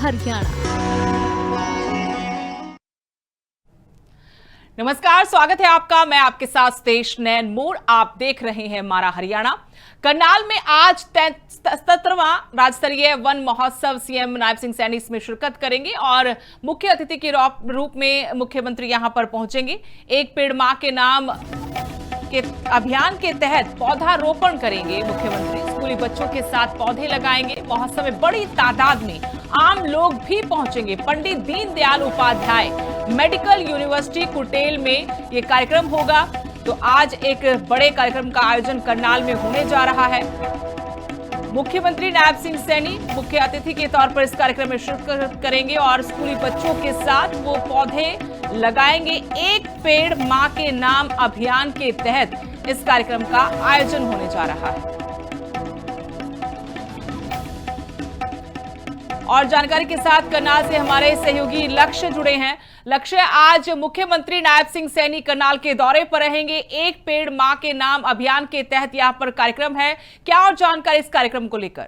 हरियाणा। नमस्कार, स्वागत है आपका। मैं आपके साथ सतेश नैन मोड़। आप देख रहे हैं हमारा हरियाणा। करनाल में आज 77वां राज्य स्तरीय वन महोत्सव सीएम नायब सिंह सैनी इसमें शिरकत करेंगे और मुख्य अतिथि के रूप में मुख्यमंत्री यहां पर पहुंचेंगे। एक पेड़ मां के नाम के अभियान के तहत पौधारोपण करेंगे मुख्यमंत्री। स्कूली बच्चों के साथ पौधे लगाएंगे। महोत्सव में बड़ी तादाद में आम लोग भी पहुंचेंगे। पंडित दीनदयाल उपाध्याय मेडिकल यूनिवर्सिटी कुटेल में यह कार्यक्रम होगा। तो आज एक बड़े कार्यक्रम का आयोजन करनाल में होने जा रहा है। मुख्यमंत्री नायब सिंह सैनी मुख्य अतिथि के तौर पर इस कार्यक्रम में शिरकत करेंगे और स्कूली बच्चों के साथ वो पौधे लगाएंगे। एक पेड़ मां के नाम अभियान के तहत इस कार्यक्रम का आयोजन होने जा रहा है। और जानकारी के साथ करनाल से हमारे सहयोगी लक्ष्य जुड़े हैं। लक्ष्य, आज मुख्यमंत्री नायब सिंह सैनी करनाल के दौरे पर रहेंगे। एक पेड़ मां के नाम अभियान के तहत यहां पर कार्यक्रम है। क्या और जानकारी इस कार्यक्रम को लेकर?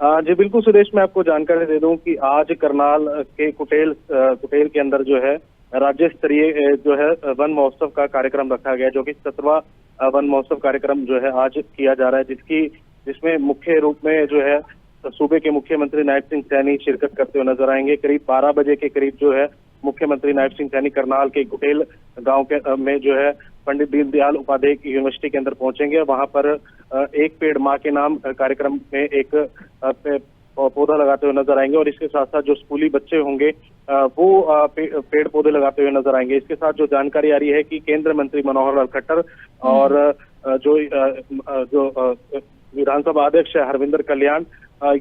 जी बिल्कुल सुरेश, मैं आपको जानकारी दे दूं कि आज करनाल के कुटेल के अंदर जो है राज्य स्तरीय जो है वन महोत्सव का कार्यक्रम रखा गया, जो कि 77वां वन महोत्सव कार्यक्रम जो है आज किया जा रहा है, जिसमें मुख्य रूप में जो है सूबे के मुख्यमंत्री नायब सिंह सैनी शिरकत करते हुए नजर आएंगे। करीब 12 बजे के करीब जो है मुख्यमंत्री नायब सिंह सैनी करनाल के कुटेल गांव के में जो है पंडित दीनदयाल उपाध्याय यूनिवर्सिटी के अंदर पहुंचेंगे। वहां पर एक पेड़ मां के नाम कार्यक्रम में एक पौधा लगाते हुए नजर आएंगे और इसके साथ साथ जो स्कूली बच्चे होंगे वो पेड़ पौधे लगाते हुए नजर आएंगे। इसके साथ जो जानकारी आ रही है कि केंद्रीय मंत्री मनोहर लाल खट्टर और जो विधानसभा अध्यक्ष हरविंदर कल्याण,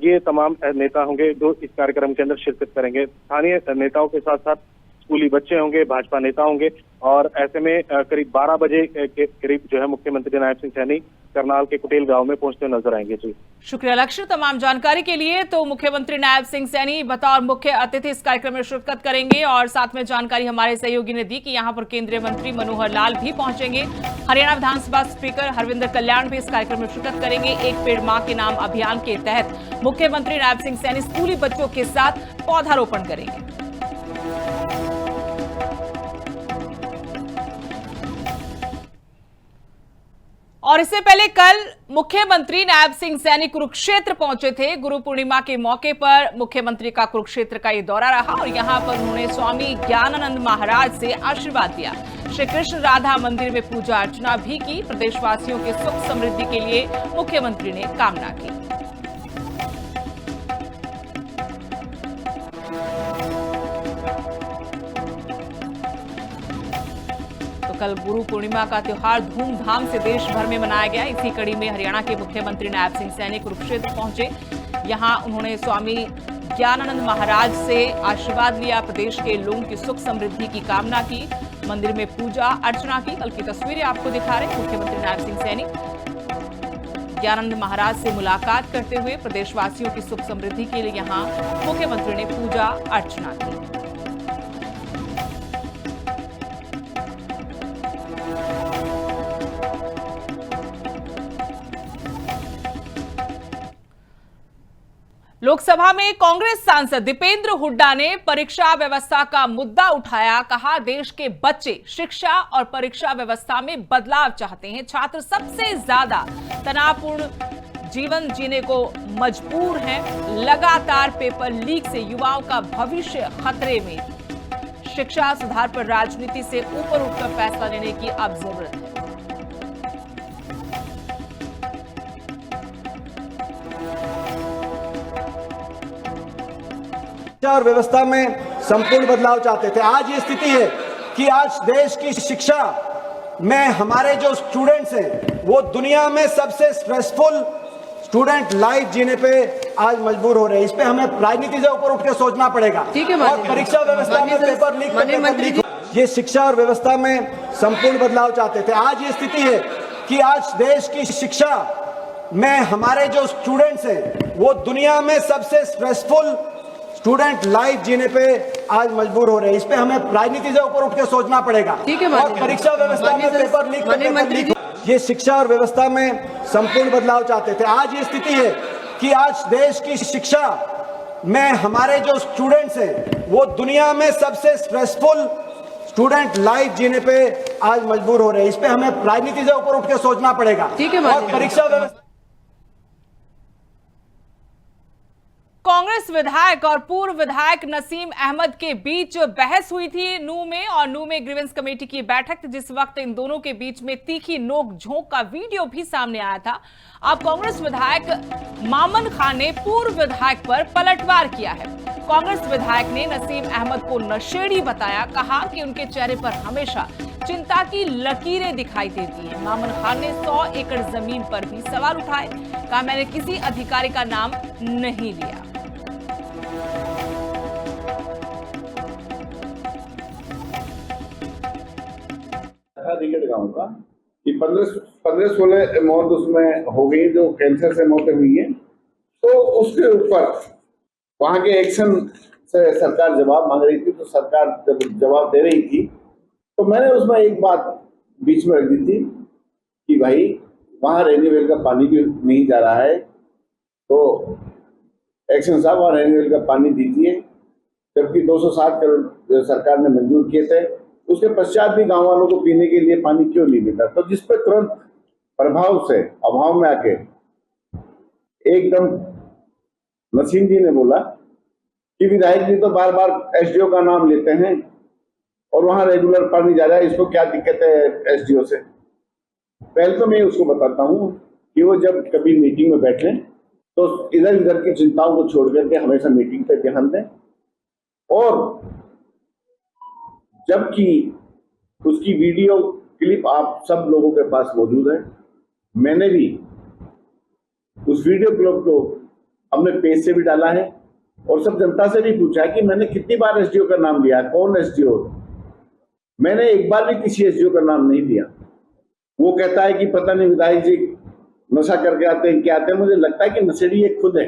ये तमाम नेता होंगे जो इस कार्यक्रम के अंदर शिरकत करेंगे। स्थानीय नेताओं के साथ साथ स्कूली बच्चे होंगे, भाजपा नेता होंगे और ऐसे में करीब 12 बजे के करीब जो है मुख्यमंत्री नायब सिंह सैनी करनाल के कुटेल गांव में पहुंचते नजर आएंगे। जी शुक्रिया लक्ष्य तमाम जानकारी के लिए। तो मुख्यमंत्री नायब सिंह सैनी बतौर मुख्य अतिथि इस कार्यक्रम में शिरकत करेंगे और साथ में जानकारी हमारे सहयोगी ने दी कि यहां पर केंद्रीय मंत्री मनोहर लाल भी पहुंचेंगे। हरियाणा विधानसभा स्पीकर हरविंदर कल्याण भी इस कार्यक्रम में शिरकत करेंगे। एक पेड़ मां के नाम अभियान के तहत मुख्यमंत्री नायब सिंह सैनी स्कूली बच्चों के साथ पौधारोपण करेंगे। और इससे पहले कल मुख्यमंत्री नायब सिंह सैनी कुरुक्षेत्र पहुंचे थे। गुरु पूर्णिमा के मौके पर मुख्यमंत्री का कुरुक्षेत्र का ये दौरा रहा और यहां पर उन्होंने स्वामी ज्ञानानंद महाराज से आशीर्वाद लिया। श्री कृष्ण राधा मंदिर में पूजा अर्चना भी की। प्रदेशवासियों के सुख समृद्धि के लिए मुख्यमंत्री ने कामना की। कल गुरु पूर्णिमा का त्योहार धूमधाम से देश भर में मनाया गया। इसी कड़ी में हरियाणा के मुख्यमंत्री नायब सिंह सैनी कुरुक्षेत्र पहुंचे। यहां उन्होंने स्वामी ज्ञानानंद महाराज से आशीर्वाद लिया। प्रदेश के लोगों की सुख समृद्धि की कामना की। मंदिर में पूजा अर्चना की। कल की तस्वीरें आपको दिखा रहे मुख्यमंत्री नायब सिंह सैनी ज्ञानानंद महाराज से मुलाकात करते हुए प्रदेशवासियों की सुख समृद्धि के लिए यहां मुख्यमंत्री ने पूजा अर्चना की। लोकसभा में कांग्रेस सांसद दीपेंद्र हुड्डा ने परीक्षा व्यवस्था का मुद्दा उठाया। कहा, देश के बच्चे शिक्षा और परीक्षा व्यवस्था में बदलाव चाहते हैं। छात्र सबसे ज्यादा तनावपूर्ण जीवन जीने को मजबूर हैं। लगातार पेपर लीक से युवाओं का भविष्य खतरे में। शिक्षा सुधार पर राजनीति से ऊपर उठकर फैसला लेने की अब जरूरत है। शिक्षा और व्यवस्था में संपूर्ण बदलाव चाहते थे। आज ये स्थिति है कि आज देश की शिक्षा में हमारे जो स्टूडेंट्स हैं वो दुनिया में सबसे स्ट्रेसफुल स्टूडेंट लाइफ जीने पे आज मजबूर हो रहे हैं। इस पे हमें राजनीति से ऊपर उठ के सोचना पड़ेगा। और परीक्षा व्यवस्था में पेपर लीक, ये शिक्षा और व्यवस्था में संपूर्ण बदलाव चाहते थे। आज ये स्थिति है कि आज देश की शिक्षा में हमारे जो स्टूडेंट्स हैं वो दुनिया में सबसे स्ट्रेसफुल स्टूडेंट लाइफ जीने पे आज मजबूर हो रहे हैं। इस पे हमें राजनीति से ऊपर उठ के सोचना पड़ेगा। और परीक्षा व्यवस्था में पेपर लीक, ये शिक्षा और व्यवस्था में संपूर्ण बदलाव चाहते थे। आज ये स्थिति है कि आज देश की शिक्षा में हमारे जो स्टूडेंट्स हैं वो दुनिया में सबसे स्ट्रेसफुल स्टूडेंट लाइफ जीने पे आज मजबूर हो रहे हैं। इस पे हमें राजनीति से ऊपर उठ के सोचना पड़ेगा। ठीक है, और परीक्षा व्यवस्था कांग्रेस विधायक और पूर्व विधायक नसीम अहमद के बीच बहस हुई थी नूह में, और नूह में ग्रीवेंस कमेटी की बैठक थी, जिस वक्त इन दोनों के बीच में तीखी नोक-झोंक का वीडियो भी सामने आया था। अब कांग्रेस विधायक मामन खान ने पूर्व विधायक पर पलटवार किया है। कांग्रेस विधायक ने नसीम अहमद को नशेड़ी बताया, कहा कि उनके चेहरे पर हमेशा चिंता की लकीरें दिखाई देती हैं। मामन खान ने 100 एकड़ जमीन पर भी सवाल उठाए, कहा मैंने किसी अधिकारी का नाम नहीं लिया। रिगेट गांव का कि 15-16 मौत उसमें हो गई जो कैंसर से मौतें हुई हैं, तो उसके ऊपर वहां के एक्शन से सरकार जवाब मांग रही थी। तो सरकार जब जवाब दे रही थी तो मैंने उसमें एक बात बीच में रख दी थी कि भाई वहां रेन्यूएबल का पानी भी नहीं जा रहा है, तो एक्शन साहब वहां रेन्यूएबल का पानी दीजिए, जबकि 260 करोड़ सरकार ने मंजूर किए थे। उसके पश्चात भी गांव वालों को पीने के लिए पानी क्यों नहीं मिलता? तो जिस पर तुरंत प्रभाव से अभाव में आके एकदम नसीम जी ने बोला कि विधायक जी तो बार बार एसडीओ का नाम लेते हैं और वहां रेगुलर पानी जा रहा है, इसको क्या दिक्कत है एसडीओ से? पहले तो मैं उसको बताता हूँ कि वो जब कभी मीटिंग में बैठे तो इधर उधर की चिंताओं को छोड़ करके हमेशा मीटिंग पे ध्यान दें। और जबकि उसकी वीडियो क्लिप आप सब लोगों के पास मौजूद है, मैंने भी उस वीडियो क्लिप को अपने पेज से भी डाला है और सब जनता से भी पूछा है कि मैंने कितनी बार एसडीओ का नाम लिया, कौन एसडीओ? मैंने एक बार भी किसी एसडीओ का नाम नहीं लिया। वो कहता है कि पता नहीं विधायक जी नशा करके आते हैं, क्या आते हैं। मुझे लगता है कि नशेड़ी ये खुद है,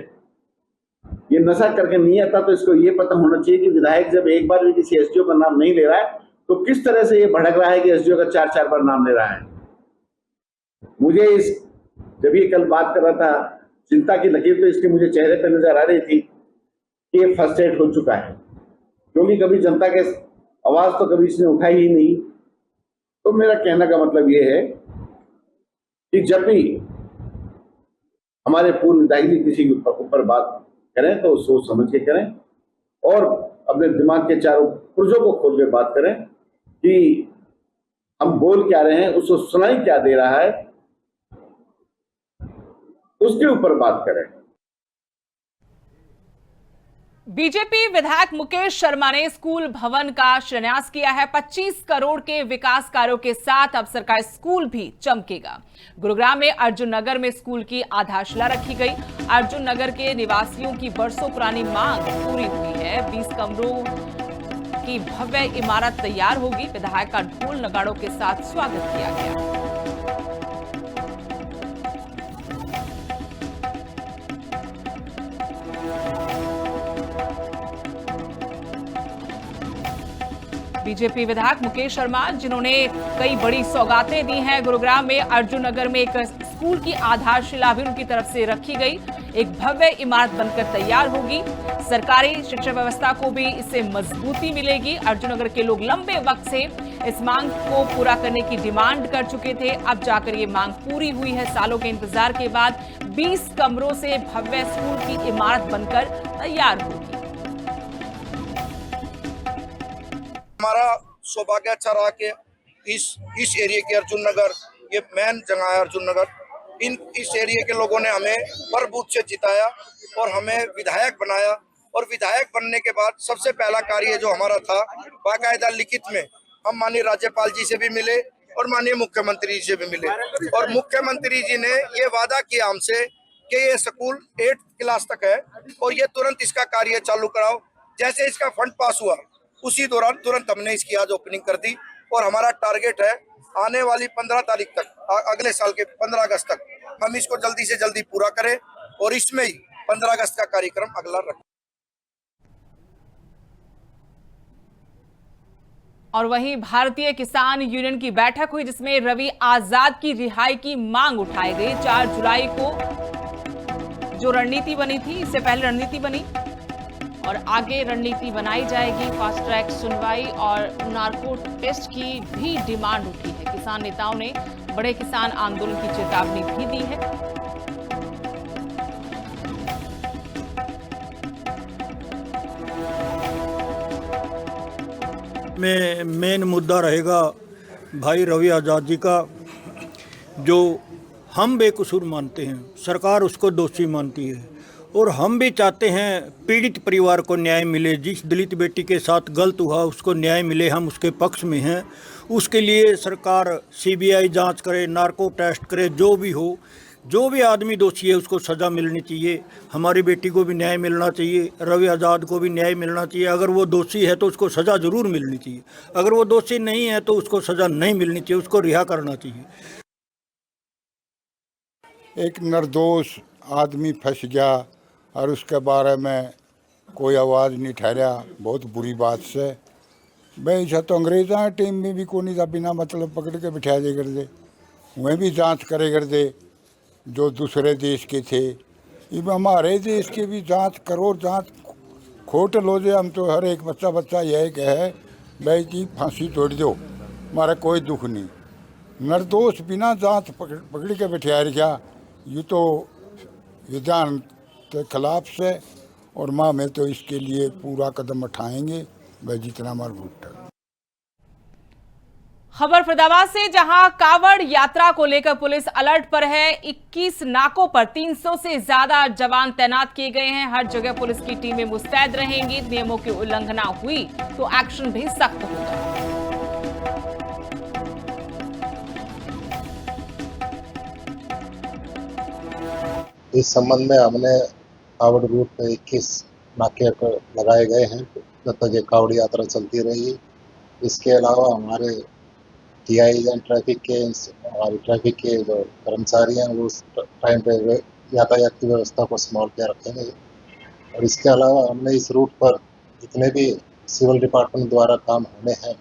ये नशा करके नहीं आता, तो इसको ये पता होना चाहिए कि विधायक जब एक बार भी किसी एसडीओ का नाम नहीं ले रहा है तो किस तरह से ये भड़क रहा है कि एसडीओ का 4-4 बार नाम ले रहा है। मुझे जब ये कल बात कर रहा था चिंता की लकीर, तो इसके मुझे चेहरे पर नजर आ रही थी कि ये फर्स्ट एड हो चुका है, क्योंकि कभी जनता के आवाज तो कभी इसने उठाई ही नहीं। तो मेरा कहने का मतलब ये है कि जब भी हमारे पूर्व विधायक जी किसी के ऊपर बात करें तो सोच समझ के करें और अपने दिमाग के चारों पुर्जों को खोल के बात करें कि हम बोल क्या रहे हैं, उसको सुनाई क्या दे रहा है, उसके ऊपर बात करें। बीजेपी विधायक मुकेश शर्मा ने स्कूल भवन का शिलान्यास किया है। 25 करोड़ के विकास कार्यों के साथ अब सरकारी स्कूल भी चमकेगा। गुरुग्राम में अर्जुन नगर में स्कूल की आधारशिला रखी गई। अर्जुन नगर के निवासियों की बरसों पुरानी मांग पूरी हुई है। 20 कमरों की भव्य इमारत तैयार होगी। विधायक का ढोल नगाड़ों के साथ स्वागत किया गया। बीजेपी विधायक मुकेश शर्मा, जिन्होंने कई बड़ी सौगातें दी हैं, गुरुग्राम में अर्जुन नगर में एक स्कूल की आधारशिला भी उनकी तरफ से रखी गई। एक भव्य इमारत बनकर तैयार होगी। सरकारी शिक्षा व्यवस्था को भी इससे मजबूती मिलेगी। अर्जुन नगर के लोग लंबे वक्त से इस मांग को पूरा करने की डिमांड कर चुके थे, अब जाकर ये मांग पूरी हुई है। सालों के इंतजार के बाद 20 कमरों से भव्य स्कूल की इमारत बनकर तैयार होगी। हमारा सौभाग्य अच्छा रहा कि इस एरिया के अर्जुन नगर, ये मेन जगह है अर्जुन नगर, इस एरिया के लोगों ने हमें पर बूथ से जिताया और हमें विधायक बनाया। और विधायक बनने के बाद सबसे पहला कार्य जो हमारा था, बाकायदा लिखित में हम माननीय राज्यपाल जी से भी मिले और माननीय मुख्यमंत्री जी से भी मिले। और मुख्यमंत्री जी ने ये वादा किया हमसे कि ये स्कूल 8th क्लास तक है और ये तुरंत इसका कार्य चालू कराओ। जैसे इसका फंड पास हुआ उसी दौरान तुरंत हमने इसकी आज ओपनिंग कर दी। और हमारा टारगेट है आने वाली 15 तारीख तक, अगले साल के 15 अगस्त तक हम इसको जल्दी से जल्दी पूरा करें और इसमें ही 15 अगस्त का कार्यक्रम अगला रखें। और वहीं भारतीय किसान यूनियन की बैठक हुई, जिसमें रवि आजाद की रिहाई की मांग उठाई गई। 4 जुलाई को जो रणनीति बनी थी, इससे पहले रणनीति बनी और आगे रणनीति बनाई जाएगी। फास्ट ट्रैक सुनवाई और नार्को टेस्ट की भी डिमांड उठी है। किसान नेताओं ने बड़े किसान आंदोलन की चेतावनी भी दी है। में मेन मुद्दा रहेगा भाई रवि आज़ाद जी का, जो हम बेकसूर मानते हैं, सरकार उसको दोषी मानती है और हम भी चाहते हैं पीड़ित परिवार को न्याय मिले। जिस दलित बेटी के साथ गलत हुआ उसको न्याय मिले, हम उसके पक्ष में हैं। उसके लिए सरकार सीबीआई जांच करे, नार्को टेस्ट करे, जो भी हो, जो भी आदमी दोषी है उसको सज़ा मिलनी चाहिए। हमारी बेटी को भी न्याय मिलना चाहिए, रवि आज़ाद को भी न्याय मिलना चाहिए। अगर वो दोषी है तो उसको सज़ा ज़रूर मिलनी चाहिए, अगर वो दोषी नहीं है तो उसको सज़ा नहीं मिलनी चाहिए, उसको रिहा करना चाहिए। एक निर्दोष आदमी फंस गया और उसके बारे में कोई आवाज़ नहीं ठहरा, बहुत बुरी बात से। भाई ऐसा तो अंग्रेज़ा टीम में भी कोई नहीं था, बिना मतलब पकड़ के बिठा दे कर दे, वह भी जांच करे कर दे जो दूसरे देश के थे। अब हमारे देश के भी जांच करो, जांच खोट लो जे। हम तो हर एक बच्चा यही कहे भाई जी फांसी तोड़ दो, हमारा कोई दुख नहीं। निर्दोष बिना जांच पकड़ के बिठा रखा, ये तो विधान के खिलाफ से। और माँ में तो इसके लिए पूरा कदम उठाएंगे भाई जितना हमारा भुट्टा। खबर फरीदाबाद से, जहां कावड़ यात्रा को लेकर पुलिस अलर्ट पर है। 21 नाकों पर 300 से ज्यादा जवान तैनात किए गए हैं। हर जगह पुलिस की टीमें मुस्तैद रहेंगी। नियमों की उल्लंघना हुई तो एक्शन भी सख्त होगा। इस संबंध में हमने कावड़ रूट पे 21 नाके लगाए गए हैं जब तक ये कावड़ यात्रा चलती रहेगी। इसके अलावा हमारे टीआई ट्रैफिक के, हमारे ट्रैफिक के जो कर्मचारी हैं वो उस टाइम पे यातायात की व्यवस्था को संभाल के रखेंगे। और इसके अलावा हमने इस रूट पर जितने भी सिविल डिपार्टमेंट द्वारा काम होने हैं,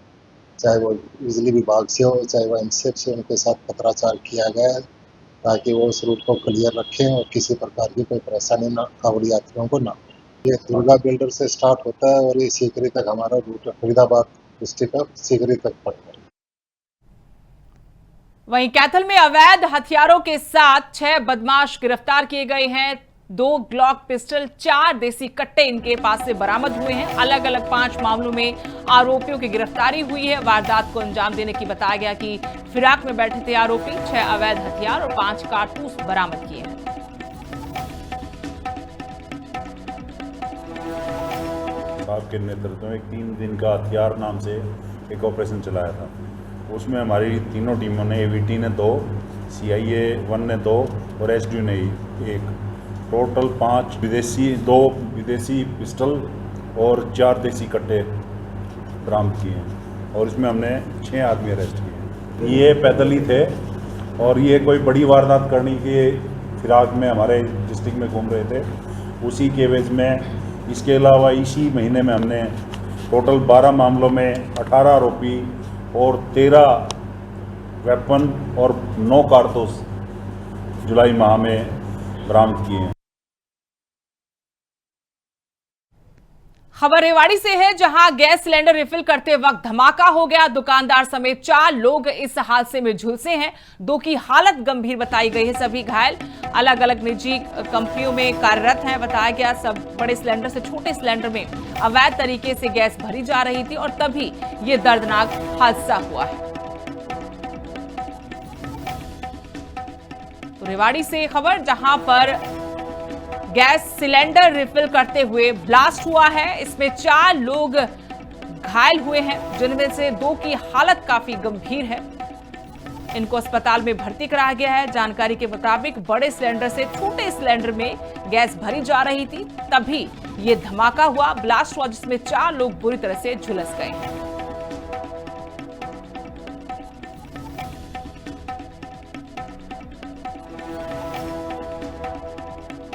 चाहे वो बिजली विभाग से हो, चाहे वो एमसीएफ से, उनके साथ पत्राचार किया गया है ताकि वो उस रूट को क्लियर रखें और किसी प्रकार की कोई परेशानी ना कावड़ यात्रियों को ना। ये दुर्गा बिल्डर से स्टार्ट होता है और ये सीकरी तक हमारा रूट फरीदाबाद डिस्ट्रिक्ट का सीकरी तक पड़ता है। वहीं कैथल में अवैध हथियारों के साथ 6 बदमाश गिरफ्तार किए गए हैं। 2 ग्लॉक पिस्टल, 4 देसी कट्टे इनके पास से बरामद हुए हैं। अलग अलग 5 मामलों में आरोपियों की गिरफ्तारी हुई है। वारदात को अंजाम देने की बताया गया कि फिराक में बैठे थे आरोपी। 6 अवैध हथियार और 5 कारतूस बरामद किए हैं। आपके नेतृत्व में 3 दिन का हथियार नाम से एक ऑपरेशन चलाया था। उसमें हमारी तीनों टीमों ने, एवीटी ने 2, CIA 1 ने 2 और SDU ने 1, टोटल 5 2 विदेशी पिस्टल और 4 देसी कट्टे बरामद किए हैं। और इसमें हमने 6 आदमी अरेस्ट किए। ये पैदल ही थे और ये कोई बड़ी वारदात करने के फिराक में हमारे डिस्ट्रिक्ट में घूम रहे थे, उसी के एवज में। इसके अलावा इसी महीने में हमने टोटल 12 मामलों में 18 आरोपी और 13 वेपन और 9 कारतूस जुलाई माह में बरामद किए हैं। खबर रेवाड़ी से है, जहां गैस सिलेंडर रिफिल करते वक्त धमाका हो गया। दुकानदार समेत 4 लोग इस हादसे में झुलसे हैं। 2 की हालत गंभीर बताई गई है। सभी घायल अलग अलग निजी कंपनियों में कार्यरत हैं। बताया गया सब बड़े सिलेंडर से छोटे सिलेंडर में अवैध तरीके से गैस भरी जा रही थी और तभी ये दर्दनाक हादसा हुआ है। तो रेवाड़ी से खबर, जहां पर गैस सिलेंडर रिफिल करते हुए ब्लास्ट हुआ है। इसमें 4 लोग घायल हुए हैं, जिनमें से 2 की हालत काफी गंभीर है। इनको अस्पताल में भर्ती कराया गया है। जानकारी के मुताबिक बड़े सिलेंडर से छोटे सिलेंडर में गैस भरी जा रही थी, तभी ये धमाका हुआ, ब्लास्ट हुआ, जिसमें 4 लोग बुरी तरह से झुलस गए हैं।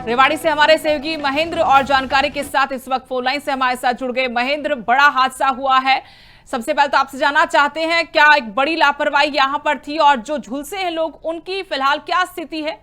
रेवाड़ी से हमारे सहयोगी महेंद्र और जानकारी के साथ इस वक्त फोन लाइन से हमारे साथ जुड़ गए। महेंद्र, बड़ा हादसा हुआ है, सबसे पहले तो आपसे जानना चाहते हैं क्या एक बड़ी लापरवाही यहां पर थी और जो झुलसे हैं लोग, उनकी फिलहाल क्या स्थिति है?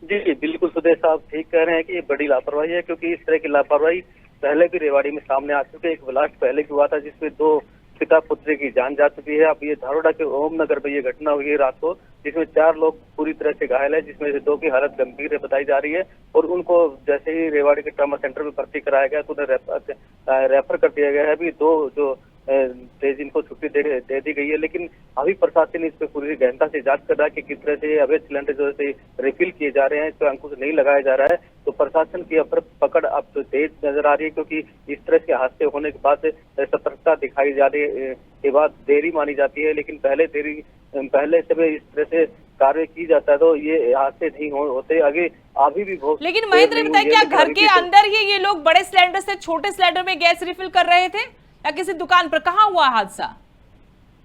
जी बिल्कुल, सुदेश साहब ठीक कह रहे हैं कि ये बड़ी लापरवाही है, क्योंकि इस तरह की लापरवाही पहले भी रेवाड़ी में सामने आ चुके। एक ब्लास्ट पहले भी हुआ था जिसमें 2 पिता पुत्री की जान जा चुकी है। अब ये धारोड़ा के ओम नगर में ये घटना हुई है रात को, जिसमें 4 लोग पूरी तरह से घायल है, जिसमें से 2 की हालत गंभीर है बताई जा रही है। और उनको जैसे ही रेवाड़ी के ट्रॉमा सेंटर में भर्ती कराया गया तो उन्हें रेफर कर दिया गया है। अभी 2 जो तेज इनको छुट्टी दे दी गई है, लेकिन अभी प्रशासन इस पे पूरी गहनता से जांच कर रहा है कि किस तरह से अवैध सिलेंडर जो है रिफिल किए जा रहे हैं, इस पर अंकुश नहीं लगाया जा रहा है। तो प्रशासन की पकड़ अब तो तेज नजर आ रही है, क्योंकि इस तरह के हादसे होने के बाद सतर्कता दिखाई जा रही है के बाद देरी मानी जाती है, लेकिन पहले से इस तरह से कार्य की जाता है तो ये हादसे नहीं होते। आगे अभी भी बहुत। लेकिन महेंद्र बताइए, क्या घर के अंदर ही ये लोग बड़े सिलेंडर से छोटे सिलेंडर में गैस रिफिल कर रहे थे या किसी दुकान पर? कहाँ हुआ हादसा?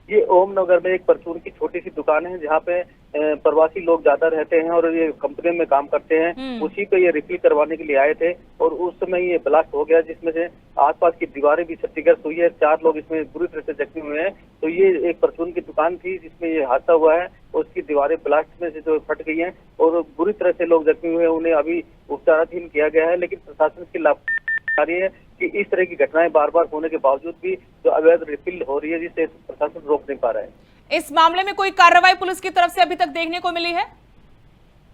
ये ओम नगर में एक परचून की छोटी सी दुकान है, जहाँ पे प्रवासी लोग ज्यादा रहते हैं और ये कंपनी में काम करते हैं। उसी पे ये रिफिल करवाने के लिए आए थे और उस समय ये ब्लास्ट हो गया, जिसमें से आसपास की दीवारें भी क्षतिग्रस्त हुई है। 4 लोग इसमें बुरी तरह से जख्मी हुए हैं। तो ये एक परचून की दुकान थी जिसमें ये हादसा हुआ है, उसकी दीवारें ब्लास्ट में से जो फट गई हैं और बुरी तरह से लोग जख्मी हुए हैं। उन्हें अभी उपचाराधीन किया गया है, लेकिन प्रशासन की लापरवाही है कि इस तरह की घटनाएं बार बार होने के बावजूद भी जो अवैध रिफिल हो रही है, जिससे प्रशासन रोक नहीं पा रहा है। इस मामले में कोई कार्रवाई पुलिस की तरफ से अभी तक देखने को मिली है?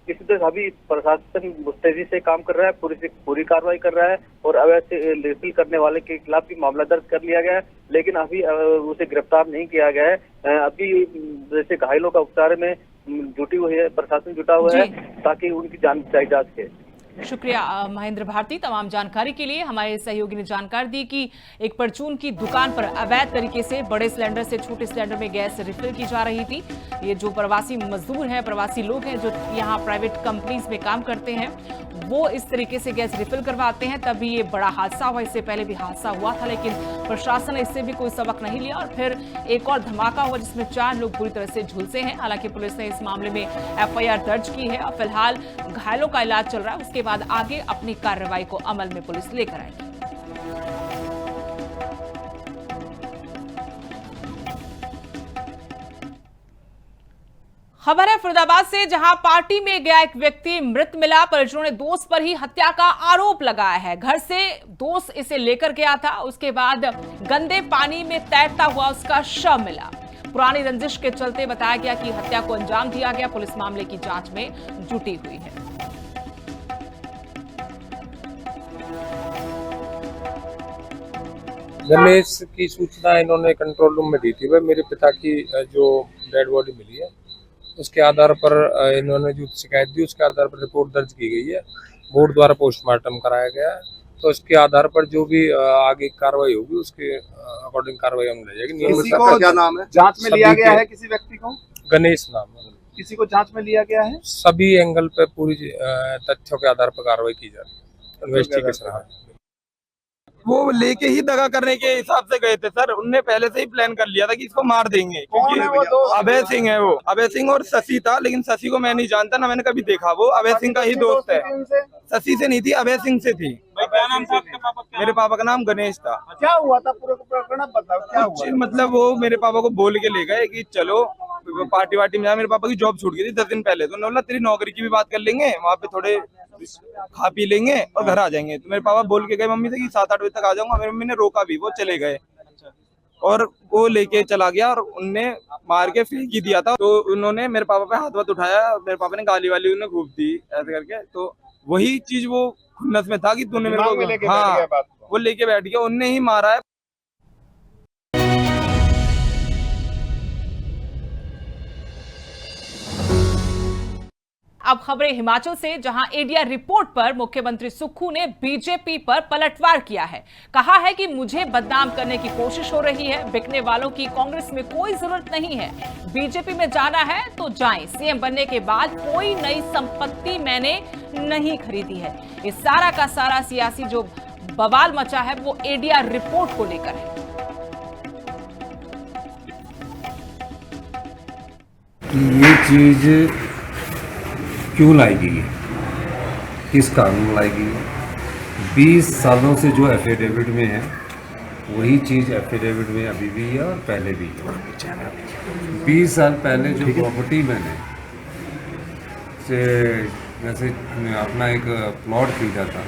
इसमें अभी प्रशासन मुस्तैदी से काम कर रहा है, पूरी कार्रवाई कर रहा है और अवैध रिफिल करने वाले के खिलाफ भी मामला दर्ज कर लिया गया है, लेकिन अभी उसे गिरफ्तार नहीं किया गया है। अभी जैसे घायलों का उपचार में जुटी हुई है, प्रशासन जुटा हुआ है ताकि उनकी जान बचाई जा सके। शुक्रिया महेंद्र भारती तमाम जानकारी के लिए। हमारे सहयोगी ने जानकारी दी कि एक परचून की दुकान पर अवैध तरीके से बड़े सिलेंडर से छोटे सिलेंडर में गैस रिफिल की जा रही थी। ये जो प्रवासी मजदूर हैं, प्रवासी लोग हैं जो यहाँ प्राइवेट कंपनीज में काम करते हैं, वो इस तरीके से गैस रिफिल करवाते हैं। तभी ये बड़ा हादसा हुआ। इससे पहले भी हादसा हुआ था, लेकिन प्रशासन ने इससे भी कोई सबक नहीं लिया और फिर एक और धमाका हुआ जिसमें 4 लोग बुरी तरह से झुलसे हैं। हालांकि पुलिस ने इस मामले में FIR दर्ज की है और फिलहाल घायलों का इलाज चल रहा है। उसके बाद आगे अपनी कार्रवाई को अमल में पुलिस लेकर आएगी। खबर है फरीदाबाद से, जहां पार्टी में गया एक व्यक्ति मृत मिला। परिजनों ने दोस्त पर ही हत्या का आरोप लगाया है। घर से दोस्त इसे लेकर गया था, उसके बाद गंदे पानी में तैरता हुआ उसका शव मिला। पुरानी रंजिश के चलते बताया गया कि हत्या को अंजाम दिया गया। पुलिस मामले की जांच में जुटी हुई है। गणेश की सूचना इन्होंने कंट्रोल रूम में दी थी। वह मेरे पिता की जो डेड बॉडी मिली है उसके आधार पर इन्होंने जो शिकायत दी उसके आधार पर रिपोर्ट दर्ज की गई है। बोर्ड द्वारा पोस्टमार्टम कराया गया है, तो उसके आधार पर जो भी आगे कार्रवाई होगी उसके अकॉर्डिंग कार्रवाई हम ले जाएगी। किसी को क्या नाम है? जांच में लिया गया है किसी व्यक्ति को? गणेश नाम है। किसी को जांच में लिया गया है? सभी एंगल पे पूरी तथ्यों के आधार पर कार्रवाई की जा रही है। इन्वेस्टिगेशन वो लेके ही दगा करने के हिसाब से गए थे सर। उनने पहले से ही प्लान कर लिया था कि इसको मार देंगे, क्योंकि अभय सिंह है वो। अभय सिंह और शशि था, लेकिन शशि को मैं नहीं जानता ना मैंने कभी देखा। वो अभय सिंह का ही दोस्त है। शशि से नहीं थी, अभय सिंह से थी। क्या नाम था आपके पापा? मेरे पापा का नाम गणेश था। क्या हुआ था पूरा प्रकरण बताओ, क्या हुआ? मतलब वो मेरे पापा को बोल के ले गए कि चलो पार्टी वार्टी में। मेरे पापा की जॉब छूट गई थी 10 दिन पहले, तो उन्होंने बोला तेरी नौकरी की भी बात कर लेंगे, वहाँ पे थोड़े खा पी लेंगे और घर आ जाएंगे। तो मेरे पापा बोल के गए मम्मी से कि 7-8 बजे तक आ जाऊंगा। मेरी मम्मी ने रोका भी, वो चले गए और वो लेके चला गया और उनने मार के फेंक ही दिया था। तो उन्होंने मेरे पापा पे हाथ उठाया, मेरे पापा ने गाली वाली उन्हें खूब दी ऐसे करके। तो वही चीज वो खुन्नस में था कि तूने मेरे को, हाँ वो लेके बैठ गया, उनने ही मारा है। अब खबरें हिमाचल से, जहां एडीआर रिपोर्ट पर मुख्यमंत्री सुक्खू ने बीजेपी पर पलटवार किया है। कहा है कि मुझे बदनाम करने की कोशिश हो रही है। बिकने वालों की कांग्रेस में कोई जरूरत नहीं है। बीजेपी में जाना है तो जाएं। सीएम बनने के बाद कोई नई संपत्ति मैंने नहीं खरीदी है। ये सारा का सारा सियासी जो बवाल मचा है वो एडीआर रिपोर्ट को लेकर है। ये चीज क्यों लाई गई है, किस कानून लाई गई है? 20 सालों से जो एफिडेविट में है वही चीज़ एफिडेविट में अभी भी है और पहले भी है। 20 साल पहले जो प्रॉपर्टी मैंने से जैसे अपना एक प्लॉट खरीदा था,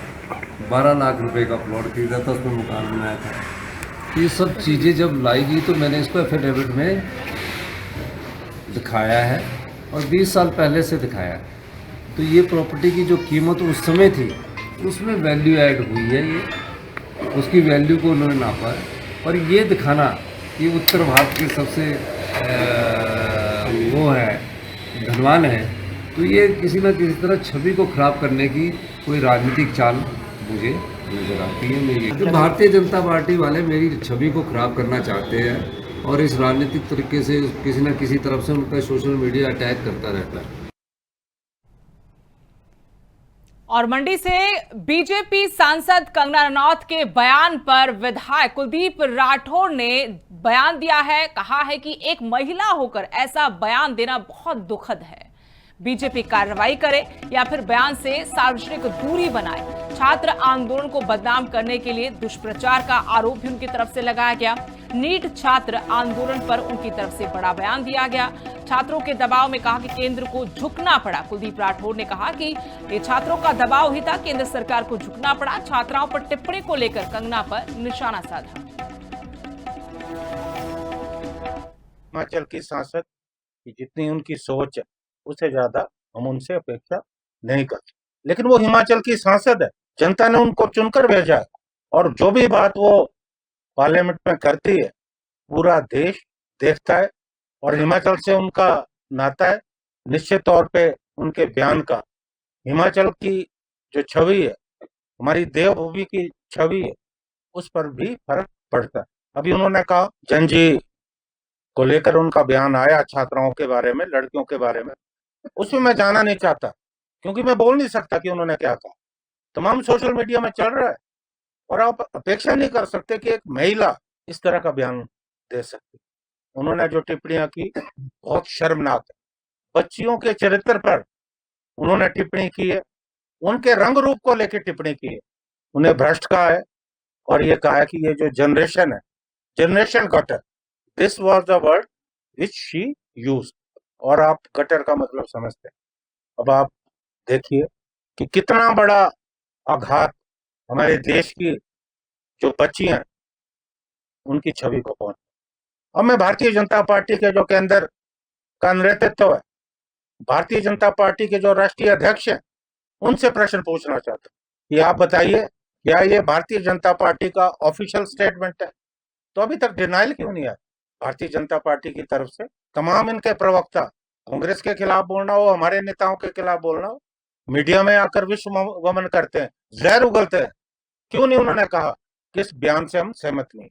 12 लाख रुपए का प्लॉट खरीदा था, उसमें मकान बनाया था। ये सब चीज़ें जब लाई गई तो मैंने इसको एफिडेविट में दिखाया है और 20 साल पहले से दिखाया है। तो ये प्रॉपर्टी की जो कीमत उस समय थी उसमें वैल्यू ऐड हुई है, ये उसकी वैल्यू को उन्होंने नापा है। और ये दिखाना कि उत्तर भारत के सबसे वो है धनवान है, तो ये किसी न किसी तरह छवि को खराब करने की कोई राजनीतिक चाल मुझे नजर आती है। मेरी तो भारतीय जनता पार्टी वाले मेरी छवि को खराब करना चाहते हैं और इस राजनीतिक तरीके से किसी न किसी तरफ से उनका सोशल मीडिया अटैक करता रहता है। और मंडी से बीजेपी सांसद कंगना रनौत के बयान पर विधायक कुलदीप राठौर ने बयान दिया है। कहा है कि एक महिला होकर ऐसा बयान देना बहुत दुखद है। बीजेपी कार्रवाई करे या फिर बयान से सार्वजनिक दूरी बनाए। छात्र आंदोलन को बदनाम करने के लिए दुष्प्रचार का आरोप भी उनकी तरफ से लगाया गया। नीट छात्र आंदोलन पर उनकी तरफ से बड़ा बयान दिया गया। छात्रों के दबाव में कहा कि केंद्र को झुकना पड़ा। कुलदीप राठौर ने कहा कि ये छात्रों का दबाव ही था, केंद्र सरकार को झुकना पड़ा। छात्राओं पर टिप्पणी को लेकर कंगना पर निशाना साधा। हिमाचल की सांसद की जितनी उनकी सोच है उससे ज्यादा हम उनसे अपेक्षा नहीं करते, लेकिन वो हिमाचल की सांसद है, जनता ने उनको चुनकर भेजा है और जो भी बात वो पार्लियामेंट में करती है पूरा देश देखता है और हिमाचल से उनका नाता है। निश्चित तौर पे उनके बयान का हिमाचल की जो छवि है, हमारी देवभूमि की छवि है, उस पर भी फर्क पड़ता है। अभी उन्होंने कहा जनजी को लेकर उनका बयान आया, छात्राओं के बारे में, लड़कियों के बारे में, उसमें मैं जाना नहीं चाहता क्योंकि मैं बोल नहीं सकता कि उन्होंने क्या कहा। तमाम सोशल मीडिया में चल रहा है और आप अपेक्षा नहीं कर सकते कि एक महिला इस तरह का बयान दे सकती। उन्होंने जो टिप्पणियां की बहुत शर्मनाक है। बच्चियों के चरित्र पर उन्होंने टिप्पणी की है, उनके रंग रूप को लेकर टिप्पणी की है, उन्हें भ्रष्ट कहा है और ये कहा है कि ये जो जनरेशन है, generation gutter, this was the word which she used. और आप गटर का मतलब समझते हैं। अब आप देखिए कि कितना बड़ा आघात हमारे देश की जो बच्चियां हैं उनकी छवि को पहुंच। अब मैं भारतीय जनता पार्टी के जो केंद्र का नेतृत्व है, भारतीय जनता पार्टी के जो राष्ट्रीय अध्यक्ष हैं, उनसे प्रश्न पूछना चाहता हूं कि आप बताइए क्या ये भारतीय जनता पार्टी का ऑफिशियल स्टेटमेंट है? तो अभी तक डिनाइल क्यों नहीं आया भारतीय जनता पार्टी की तरफ से? तमाम इनके प्रवक्ता कांग्रेस के खिलाफ बोलना हो, हमारे नेताओं के खिलाफ बोलना हो, मीडिया में आकर विश्व वमन करते हैं, जहर उगलते हैं। क्यों नहीं उन्होंने कहा कि इस बयान से हम सहमत नहीं?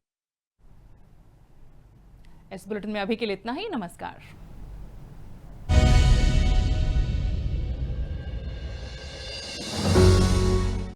इस बुलेटिन में अभी के लिए इतना ही। नमस्कार।